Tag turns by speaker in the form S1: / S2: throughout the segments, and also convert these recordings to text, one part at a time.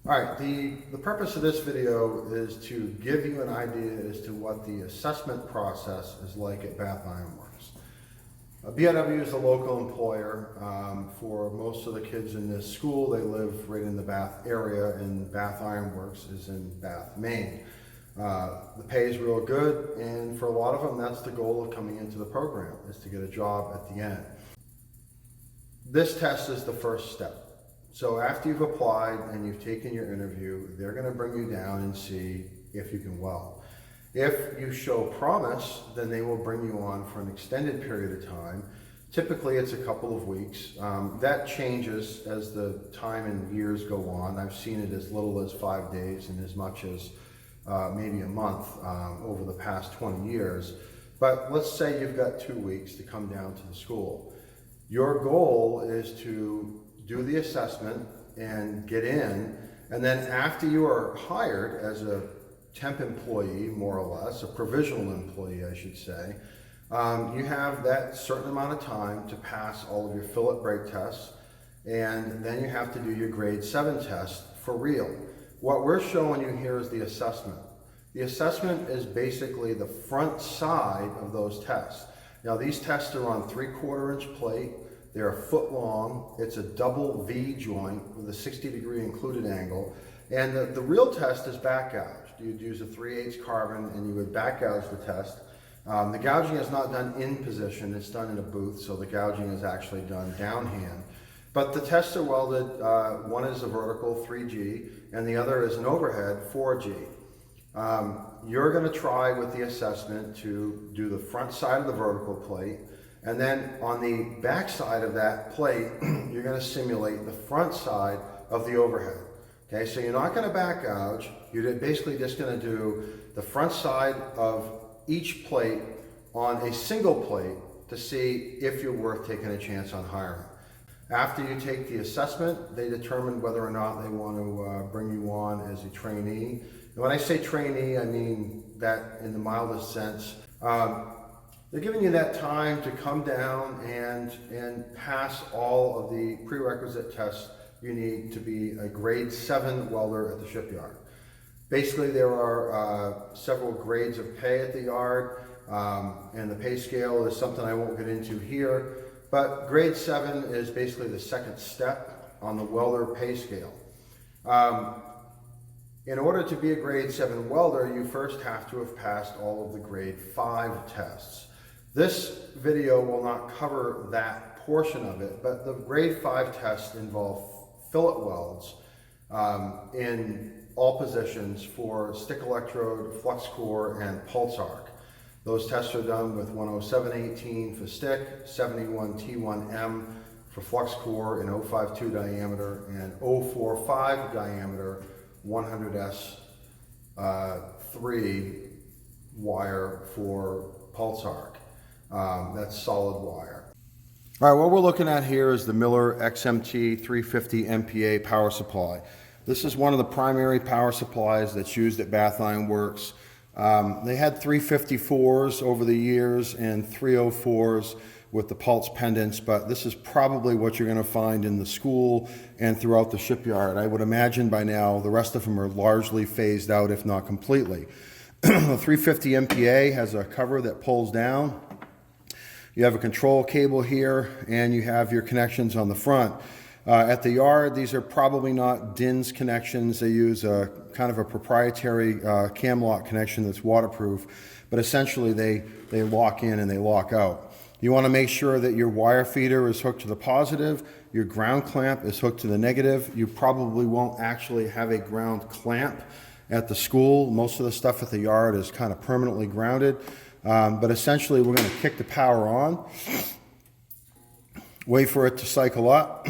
S1: All right, the purpose of this video is to give you an idea as to what the assessment process is like at Bath Iron Works. BIW is a local employer for most of the kids in this school. They live right in the Bath area, and Bath Iron Works is in Bath, Maine. The pay is real good, and for a lot of them, that's the goal of coming into the program, is to get a job at the end. This test is the first step. So after you've applied and you've taken your interview, they're going to bring you down and see if you can weld. If you show promise, then they will bring you on for an extended period of time. Typically it's a couple of weeks. That changes as the time and years go on. I've seen it as little as 5 days and as much as maybe a month over the past 20 years. But let's say you've got 2 weeks to come down to the school. Your goal is to do the assessment and get in, and then after you are hired as a temp employee, more or less, a provisional employee I should say, you have that certain amount of time to pass all of your fillet brake tests, and then you have to do your grade 7 test for real. What we're showing you here is the assessment. The assessment is basically the front side of those tests. Now these tests are on 3/4 inch plate. They're a foot long. It's a double V joint with a 60-degree included angle. And the real test is back gouged. You'd use a 3/8 carbon and you would back gouge the test. The gouging is not done in position. It's done in a booth, so the gouging is actually done downhand. But the tests are welded. One is a vertical 3G and the other is an overhead 4G. You're going to try with the assessment to do the front side of the vertical plate. And then on the back side of that plate, you're going to simulate the front side of the overhead. Okay, so you're not going to back gouge. You're basically just going to do the front side of each plate on a single plate to see if you're worth taking a chance on hiring. After you take the assessment, they determine whether or not they want to bring you on as a trainee. And when I say trainee, I mean that in the mildest sense. They're giving you that time to come down and pass all of the prerequisite tests you need to be a grade 7 welder at the shipyard. Basically, there are several grades of pay at the yard, and the pay scale is something I won't get into here, but grade 7 is basically the second step on the welder pay scale. In order to be a grade 7 welder, you first have to have passed all of the grade 5 tests. This video will not cover that portion of it, but the grade 5 tests involve fillet welds in all positions for stick electrode, Flux-Core, and pulse arc. Those tests are done with 107/18 for stick, 71T1M for Flux-Core in 052 diameter, and 045 diameter 100S 3 wire for pulse arc. That's solid wire. All right, what we're looking at here is the Miller XMT 350 MPa power supply. This is one of the primary power supplies that's used at Bath Iron Works. They had 354s over the years and 304s with the pulse pendants, but this is probably what you're going to find in the school and throughout the shipyard. I would imagine by now the rest of them are largely phased out, if not completely. The 350 MPa has a cover that pulls down. You have a control cable here, and you have your connections on the front. At the yard, these are probably not DINS connections. They use a kind of a proprietary cam lock connection that's waterproof, but essentially they lock in and they lock out. You want to make sure that your wire feeder is hooked to the positive, your ground clamp is hooked to the negative. You probably won't actually have a ground clamp at the school. Most of the stuff at the yard is kind of permanently grounded. But essentially we're going to kick the power on, wait for it to cycle up,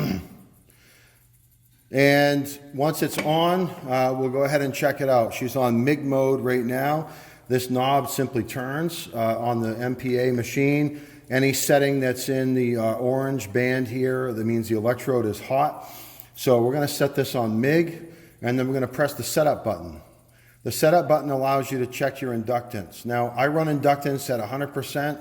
S1: and once it's on, we'll go ahead and check it out. She's on MIG mode right now. This knob simply turns on the MPa machine. Any setting that's in the orange band here, that means the electrode is hot. So we're going to set this on MIG, and then we're going to press the setup button. The setup button allows you to check your inductance. Now, I run inductance at 100%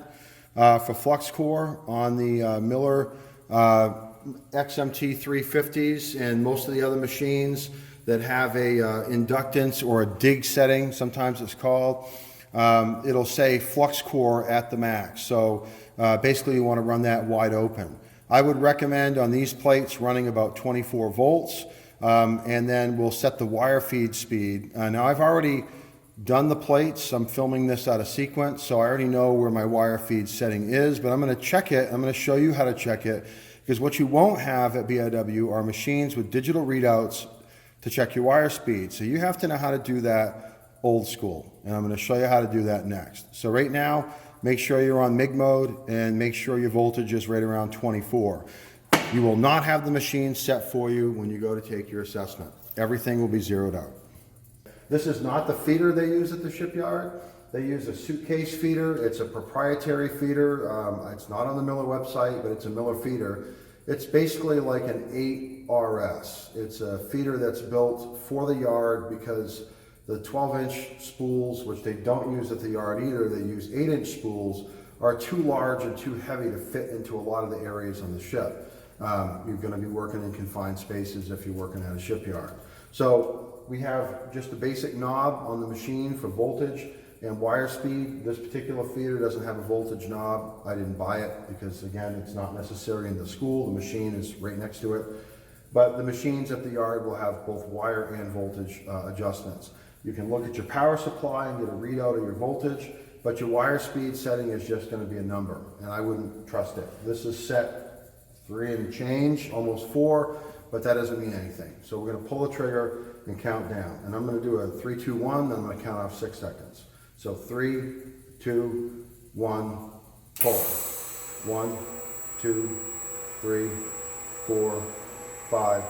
S1: for Flux-Core on the Miller XMT 350s, and most of the other machines that have a inductance or a dig setting, sometimes it's called. It'll say Flux-Core at the max. So basically you want to run that wide open. I would recommend on these plates running about 24 volts, and then we'll set the wire feed speed. Now I've already done the plates. I'm filming this out of sequence, so I already know where my wire feed setting is, but I'm going to check it. I'm going to show you how to check it, because what you won't have at BIW are machines with digital readouts to check your wire speed. So you have to know how to do that old school, and I'm going to show you how to do that next. So right now, make sure you're on MIG mode and make sure your voltage is right around 24. You will not have the machine set for you when you go to take your assessment. Everything will be zeroed out. This is not the feeder they use at the shipyard. They use a Suitcase Feeder. It's a proprietary feeder. It's not on the Miller website, but it's a Miller feeder. It's basically like an 8RS. It's a feeder that's built for the yard because the 12-inch spools, which they don't use at the yard either, they use 8-inch spools, are too large and too heavy to fit into a lot of the areas on the ship. You're going to be working in confined spaces if you're working at a shipyard. So we have just a basic knob on the machine for voltage and wire speed. This particular feeder doesn't have a voltage knob. I didn't buy it because, again, it's not necessary in the school. The machine is right next to it. But the machines at the yard will have both wire and voltage adjustments. You can look at your power supply and get a readout of your voltage, but your wire speed setting is just going to be a number, and I wouldn't trust it. This is set 3 and change, almost 4, but that doesn't mean anything. So we're going to pull the trigger and count down. And I'm going to do a 3, 2, 1, then I'm going to count off 6 seconds. So 3, 2, 1, pull. 1, 2, 3, 4, 5,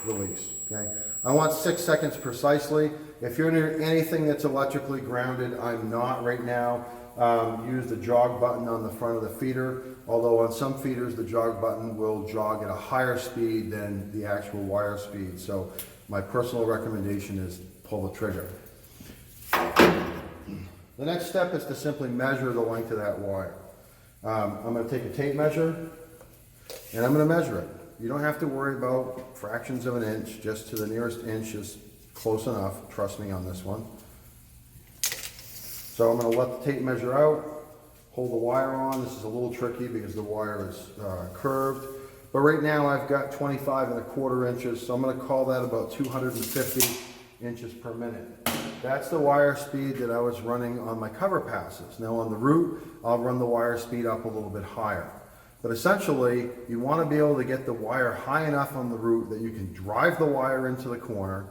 S1: release. Okay. I want 6 seconds precisely. If you're near anything that's electrically grounded, I'm not right now. Use the jog button on the front of the feeder, although on some feeders the jog button will jog at a higher speed than the actual wire speed. So my personal recommendation is pull the trigger. The next step is to simply measure the length of that wire. I'm going to take a tape measure and I'm going to measure it. You don't have to worry about fractions of an inch, just to the nearest inch is close enough, trust me on this one. So I'm going to let the tape measure out, hold the wire on. This is a little tricky because the wire is curved. But right now I've got 25¼ inches, so I'm going to call that about 250 inches per minute. That's the wire speed that I was running on my cover passes. Now on the route, I'll run the wire speed up a little bit higher. But essentially, you want to be able to get the wire high enough on the route that you can drive the wire into the corner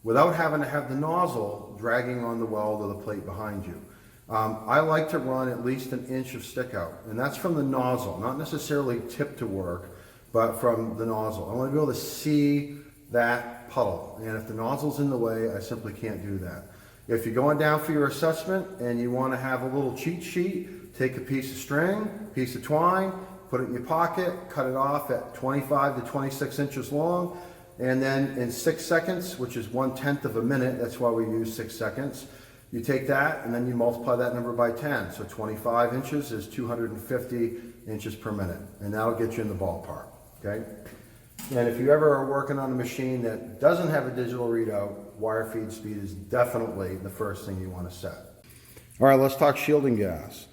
S1: without having to have the nozzle dragging on the weld or the plate behind you. I like to run at least an inch of stick out, and that's from the nozzle, not necessarily tip to work, but from the nozzle. I want to be able to see that puddle, and if the nozzle's in the way, I simply can't do that. If you're going down for your assessment and you want to have a little cheat sheet, take a piece of string, piece of twine, put it in your pocket, cut it off at 25 to 26 inches long, and then in 6 seconds, which is 1/10 of a minute, that's why we use 6 seconds, you take that and then you multiply that number by 10. So 25 inches is 250 inches per minute, and that'll get you in the ballpark, okay? And if you ever are working on a machine that doesn't have a digital readout, wire feed speed is definitely the first thing you want to set. All right, let's talk shielding gas.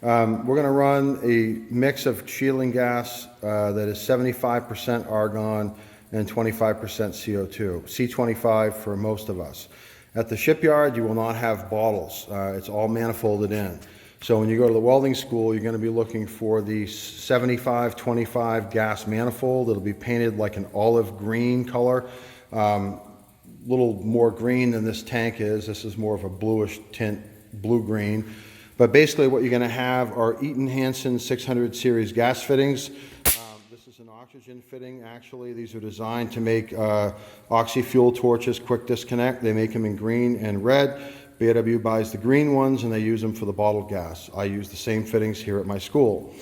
S1: We're going to run a mix of shielding gas that is 75% argon and 25% CO2, C25 for most of us. At the shipyard, you will not have bottles. It's all manifolded in. So when you go to the welding school, you're going to be looking for the 75-25 gas manifold. It'll be painted like an olive green color, little more green than this tank is. This is more of a bluish tint, blue-green. But basically what you're going to have are Eaton Hansen 600 series gas fittings. This is an oxygen fitting, actually. These are designed to make oxy-fuel torches quick disconnect. They make them in green and red. BIW buys the green ones and they use them for the bottled gas. I use the same fittings here at my school.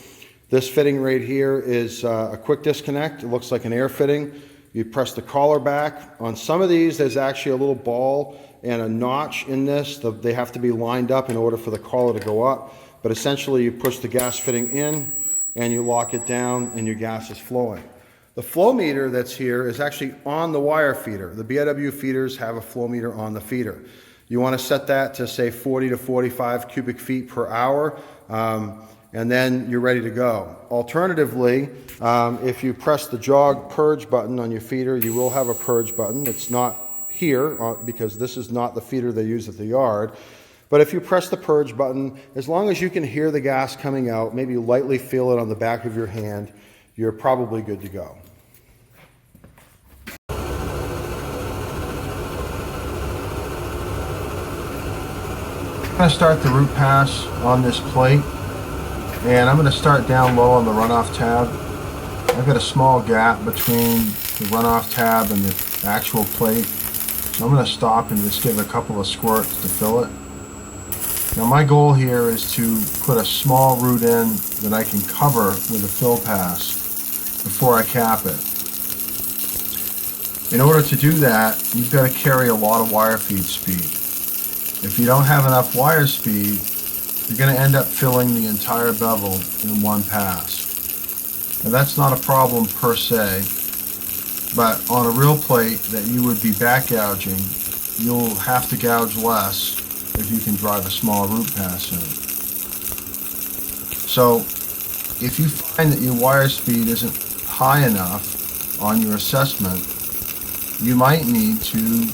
S1: This fitting right here is a quick disconnect. It looks like an air fitting. You press the collar back. On some of these, there's actually a little ball and a notch in this. They have to be lined up in order for the collar to go up. But essentially, you push the gas fitting in and you lock it down and your gas is flowing. The flow meter that's here is actually on the wire feeder. The BIW feeders have a flow meter on the feeder. You want to set that to say 40 to 45 cubic feet per hour, and then you're ready to go. Alternatively, if you press the jog purge button on your feeder, you will have a purge button. It's not here because this is not the feeder they use at the yard. But if you press the purge button, as long as you can hear the gas coming out, maybe lightly feel it on the back of your hand, you're probably good to go. I'm going to start the root pass on this plate, and I'm going to start down low on the runoff tab. I've got a small gap between the runoff tab and the actual plate, so I'm going to stop and just give a couple of squirts to fill it. Now my goal here is to put a small root in that I can cover with a fill pass before I cap it. In order to do that, you've got to carry a lot of wire feed speed. If you don't have enough wire speed, you're going to end up filling the entire bevel in one pass. Now that's not a problem per se, but on a real plate that you would be back gouging, you'll have to gouge less if you can drive a small root pass in. So if you find that your wire speed isn't high enough on your assessment, you might need to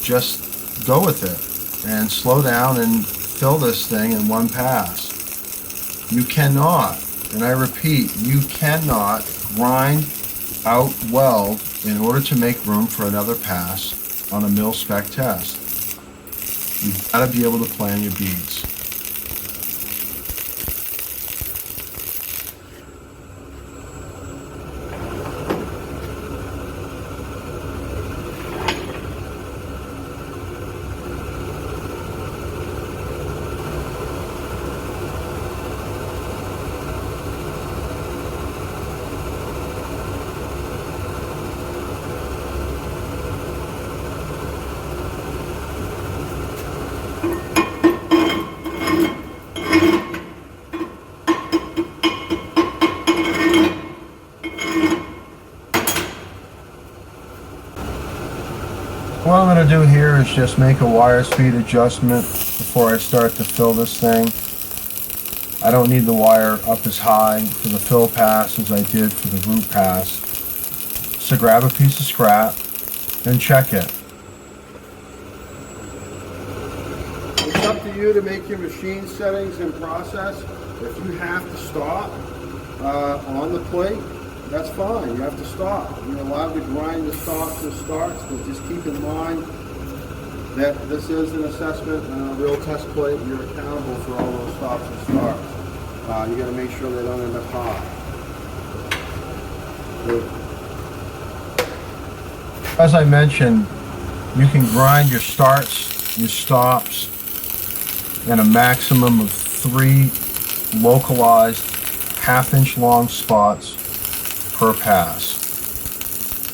S1: just go with it and slow down and fill this thing in one pass. You cannot, and I repeat, you cannot grind out weld in order to make room for another pass on a mil spec test. You've got to be able to plan your beads. What I'm going to do here is just make a wire speed adjustment before I start to fill this thing. I don't need the wire up as high for the fill pass as I did for the root pass. So grab a piece of scrap and check it. It's up to you to make your machine settings and process. If you have to stop on the plate, that's fine. You have to stop. You're allowed to grind the stops and starts, but just keep in mind that this is an assessment and a real test plate. You're accountable for all those stops and starts. You got to make sure they don't end up high. As I mentioned, you can grind your starts, your stops, in a maximum of 3 localized half-inch long spots per pass.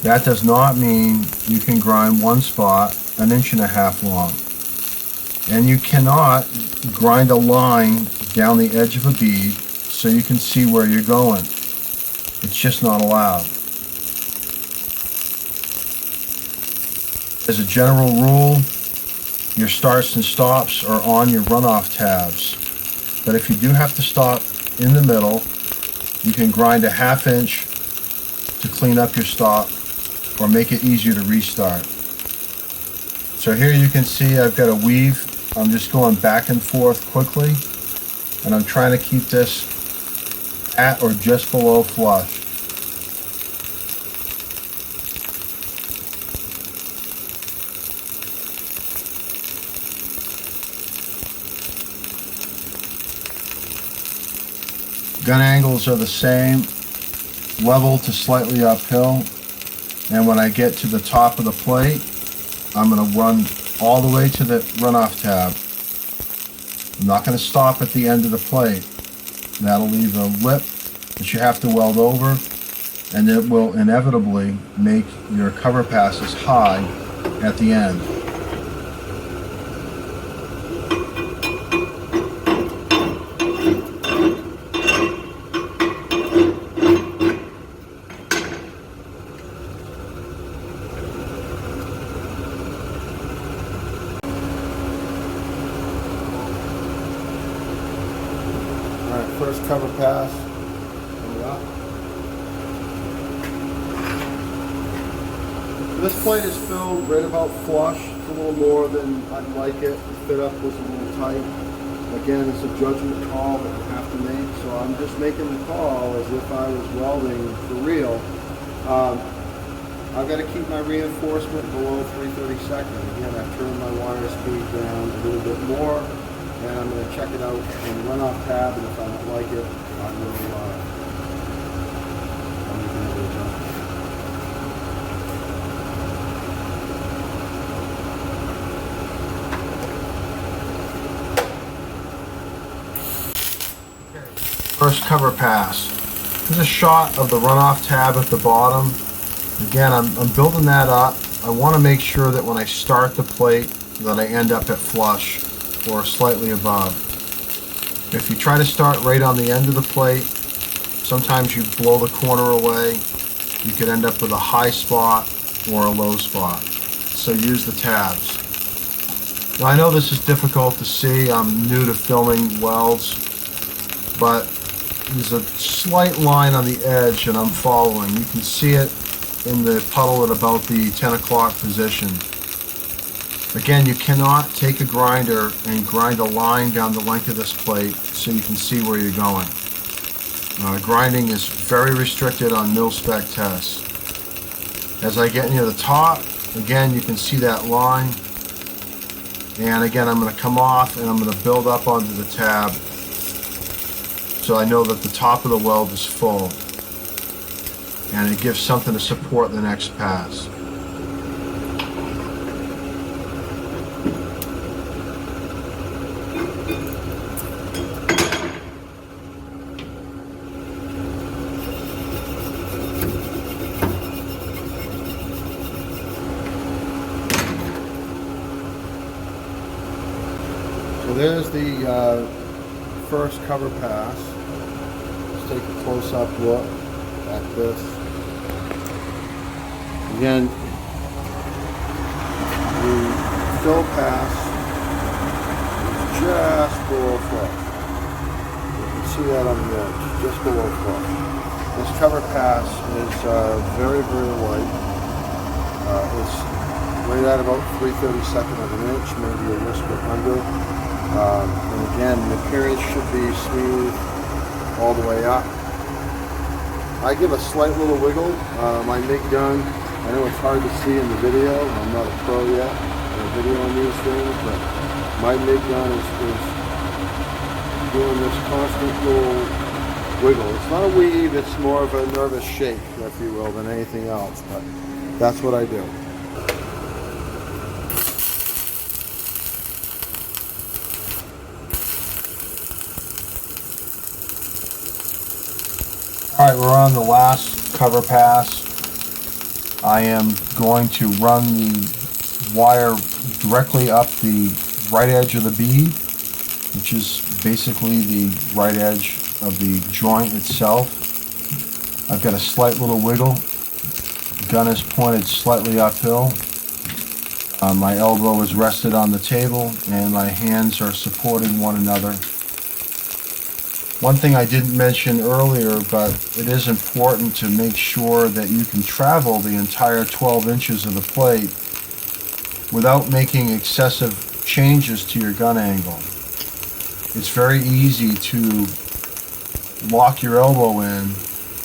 S1: That does not mean you can grind one spot 1.5 inches long. And you cannot grind a line down the edge of a bead so you can see where you're going. It's just not allowed. As a general rule, your starts and stops are on your runoff tabs. But if you do have to stop in the middle, you can grind a 1/2 inch to clean up your stop or make it easier to restart. So here you can see I've got a weave. I'm just going back and forth quickly, and I'm trying to keep this at or just below flush. Gun angles are the same, level to slightly uphill, and when I get to the top of the plate, I'm going to run all the way to the runoff tab. I'm not going to stop at the end of the plate. That'll leave a lip that you have to weld over, and it will inevitably make your cover passes high at the end. first cover pass coming up. This plate is filled right about flush. It's a little more than I'd like it. The fit up was a little tight. Again, it's a judgment call that you have to make, so I'm just making the call as if I was welding for real. I've got to keep my reinforcement below 3/32. Again, I've turned my wire speed down a little bit more, and I'm going to check it out in the runoff tab, and if I don't like it, I will I'll make another adjustment. First cover pass. Here's a shot of the runoff tab at the bottom. Again, I'm building that up. I want to make sure that when I start the plate that I end up at flush or slightly above. If you try to start right on the end of the plate, sometimes you blow the corner away. You could end up with a high spot or a low spot. So use the tabs. Now I know this is difficult to see. I'm new to filming welds, but there's a slight line on the edge and I'm following. You can see it in the puddle at about the 10 o'clock position. Again, you cannot take a grinder and grind a line down the length of this plate so you can see where you're going. Grinding is very restricted on mil-spec tests. As I get near the top, again, you can see that line. And again, I'm going to come off and I'm going to build up onto the tab so I know that the top of the weld is full. And it gives something to support the next pass. So there's the first cover pass. Let's take a close-up look at this. Again, the fill pass is just below flush. You can see that on the edge, just below flush. This cover pass is very, very light. It's right at about 3/32 of an inch, maybe a whisper under. And again, the appearance should be smooth all the way up. I give a slight little wiggle. My MIG gun, I know it's hard to see in the video. I'm not a pro yet in video on these things, but my MIG gun is doing this constant little wiggle. It's not a weave, it's more of a nervous shake, if you will, than anything else, but that's what I do. Alright, we're on the last cover pass. I am going to run the wire directly up the right edge of the bead, which is basically the right edge of the joint itself. I've got a slight little wiggle. The gun is pointed slightly uphill. My elbow is rested on the table and my hands are supporting one another. One thing I didn't mention earlier, but it is important to make sure that you can travel the entire 12 inches of the plate without making excessive changes to your gun angle. It's very easy to lock your elbow in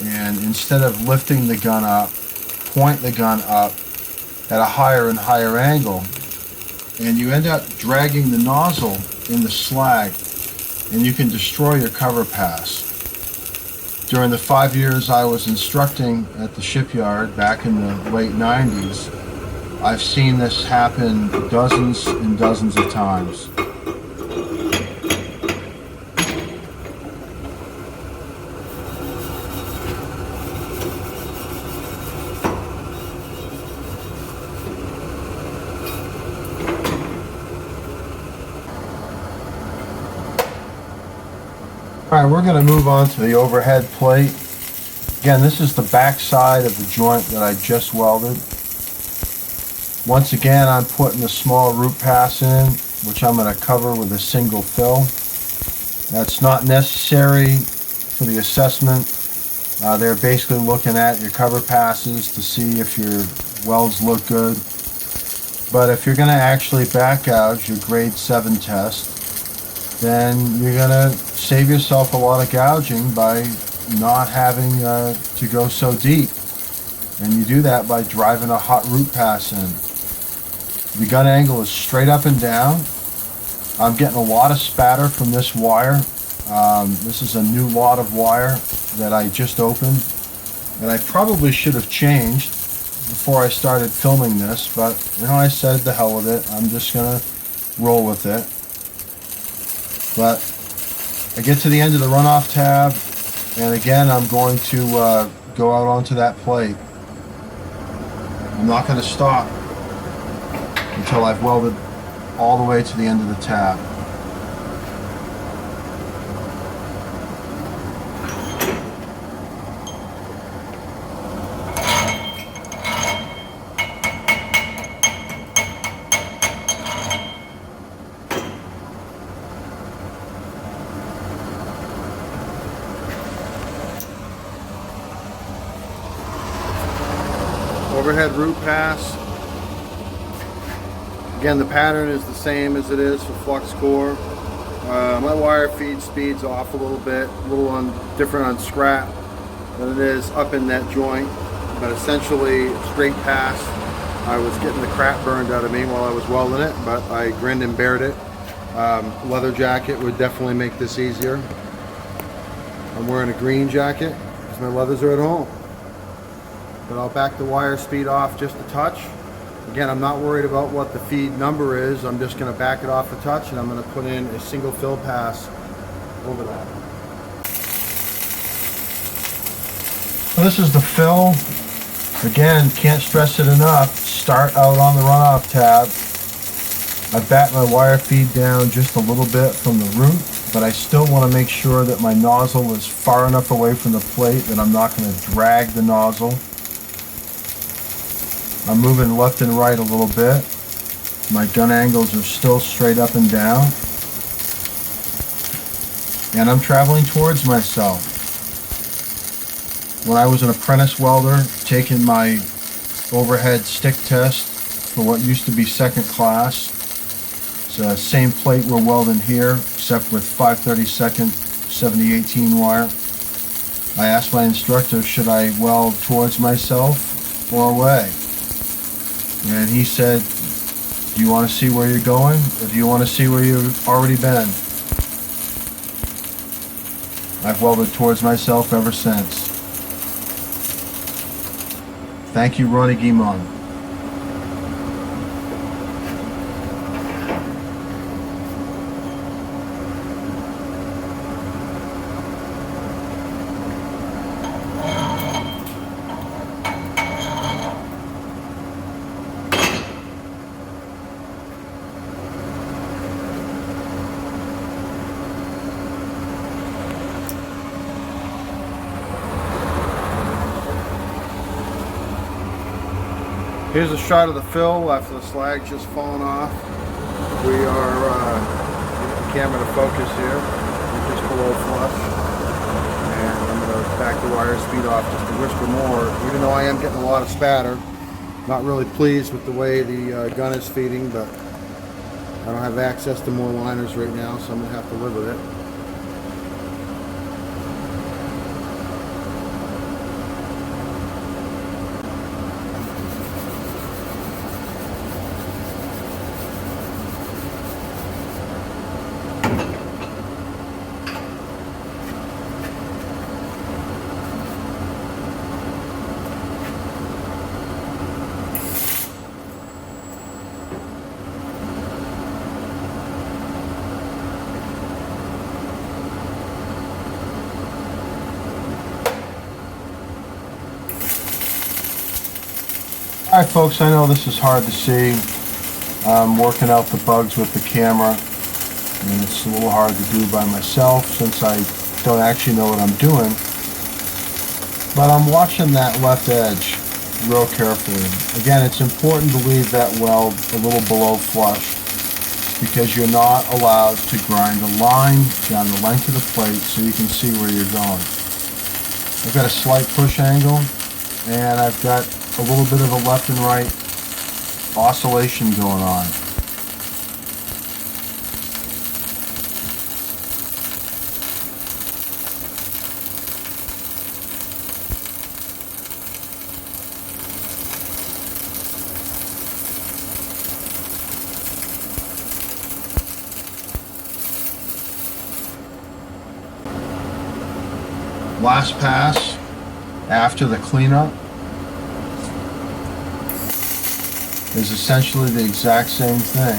S1: and instead of lifting the gun up, point the gun up at a higher and higher angle, and you end up dragging the nozzle in the slag and you can destroy your cover pass. During the 5 years I was instructing at the shipyard back in the late 90s, I've seen this happen dozens and dozens of times. Alright, we're going to move on to the overhead plate. Again, this is the back side of the joint that I just welded. Once again, I'm putting a small root pass in, which I'm going to cover with a single fill. That's not necessary for the assessment. They're basically looking at your cover passes to see if your welds look good. But if you're going to actually back gouge your grade 7 test, then you're going to save yourself a lot of gouging by not having to go so deep. And you do that by driving a hot root pass in. The gun angle is straight up and down. I'm getting a lot of spatter from this wire. This is a new lot of wire that I just opened, and I probably should have changed before I started filming this, but you know, I said the hell with it. I'm just gonna roll with it. But I get to the end of the runoff tab, and again I'm going to go out onto that plate. I'm not going to stop until I've welded all the way to the end of the tab. Overhead root pass. Again, the pattern is the same as it is for Flux-Core. My wire feed speed's off a little bit, a little different on scrap than it is up in that joint, but essentially straight pass. I was getting the crap burned out of me while I was welding it, but I grinned and bared it. Leather jacket would definitely make this easier. I'm wearing a green jacket because my leathers are at home. But I'll back the wire speed off just a touch. Again, I'm not worried about what the feed number is. I'm just going to back it off a touch, and I'm going to put in a single fill pass over that. So this is the fill. Again, can't stress it enough. Start out on the runoff tab. I back my wire feed down just a little bit from the root, but I still want to make sure that my nozzle is far enough away from the plate that I'm not going to drag the nozzle. I'm moving left and right a little bit. My gun angles are still straight up and down. And I'm traveling towards myself. When I was an apprentice welder, taking my overhead stick test for what used to be second class, it's the same plate we're welding here, except with 5/32 7018 wire. I asked my instructor, should I weld towards myself or away? And he said, do you want to see where you're going, or do you want to see where you've already been? I've welded towards myself ever since. Thank you, Ronnie Guimond. Here's a shot of the fill after the slag's just fallen off. We are getting the camera to focus here. We're just below flush. And I'm going to back the wire speed off just a whisper more. Even though I am getting a lot of spatter. Not really pleased with the way the gun is feeding, but I don't have access to more liners right now, so I'm going to have to live with it. Alright folks, I know this is hard to see. I'm working out the bugs with the camera, and it's a little hard to do by myself since I don't actually know what I'm doing. But I'm watching that left edge real carefully. Again, it's important to leave that weld a little below flush. because you're not allowed to grind a line down the length of the plate so you can see where you're going. I've got a slight push angle, and I've got a little bit of a left and right oscillation going on. Last pass after the cleanup is essentially the exact same thing.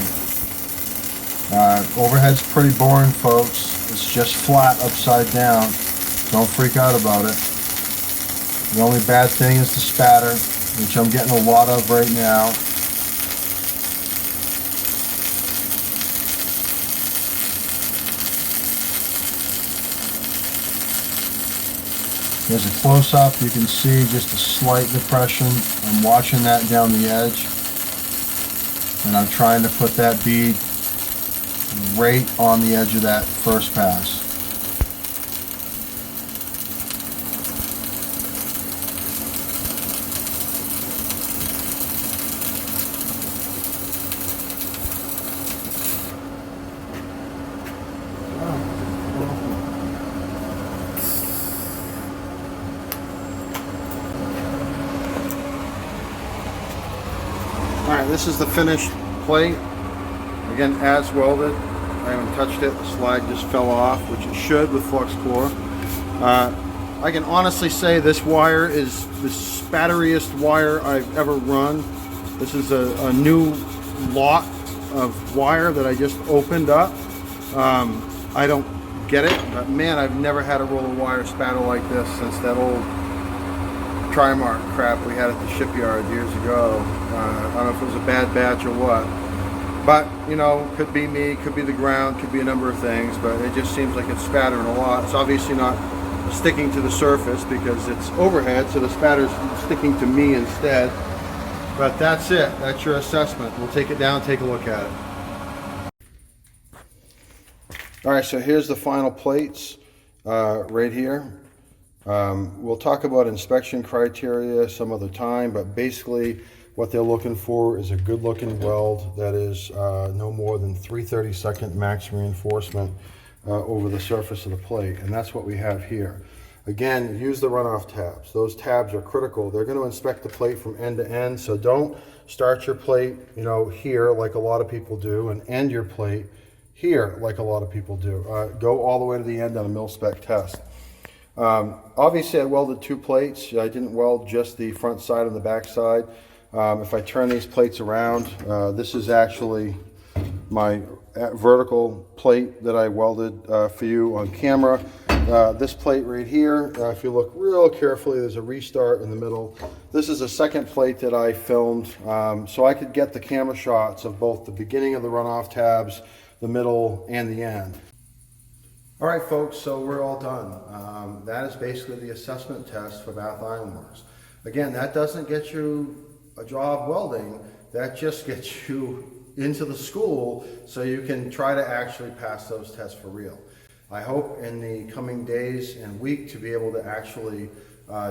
S1: Overhead's pretty boring, folks. It's just flat upside down. Don't freak out about it. The only bad thing is the spatter, which I'm getting a lot of right now. There's a close-up, you can see just a slight depression. I'm watching that down the edge, and I'm trying to put that bead right on the edge of that first pass. Alright, this is the finished plate. Again, as welded. I haven't touched it. The slide just fell off, which it should with Flux-Core. I can honestly say this wire is the spatteriest wire I've ever run. This is a new lot of wire that I just opened up. I don't get it, but man, I've never had a roll of wire spatter like this since that old Trimark crap we had at the shipyard years ago. I don't know if it was a bad batch or what, but you know, could be me, could be the ground, could be a number of things, but it just seems like it's spattering a lot. It's obviously not sticking to the surface because it's overhead, so the spatter's sticking to me instead. But that's it. That's your assessment. We'll take it down, take a look at it. All right, so here's the final plates right here. We'll talk about inspection criteria some other time, but basically what they're looking for is a good looking weld that is no more than 3/32 max reinforcement over the surface of the plate, and that's what we have here. Again, use the runoff tabs. Those tabs are critical. They're going to inspect the plate from end to end, so don't start your plate, you know, here like a lot of people do, and end your plate here like a lot of people do. Go all the way to the end on a mil-spec test. Obviously I welded two plates. I didn't weld just the front side and the back side. If I turn these plates around, this is actually my vertical plate that I welded for you on camera. This plate right here, if you look real carefully, there's a restart in the middle. This is a second plate that I filmed so I could get the camera shots of both the beginning of the runoff tabs, the middle, and the end. All right, folks, so we're all done. That is basically the assessment test for Bath Iron Works. Again, that doesn't get you a job welding, that just gets you into the school so you can try to actually pass those tests for real. I hope in the coming days and week to be able to actually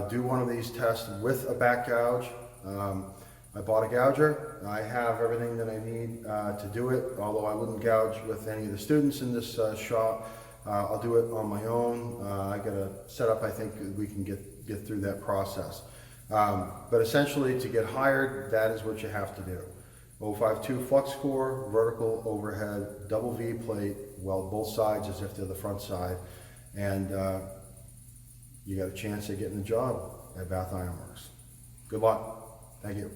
S1: do one of these tests with a back gouge. I bought a gouger. I have everything that I need to do it, although I wouldn't gouge with any of the students in this shop. I'll do it on my own. I got a setup I think we can get through that process. But essentially to get hired, that is what you have to do. 052 Flux-Core, vertical overhead, double V plate, weld both sides as if they're the front side, and you got a chance at getting a job at Bath Iron Works. Good luck. Thank you.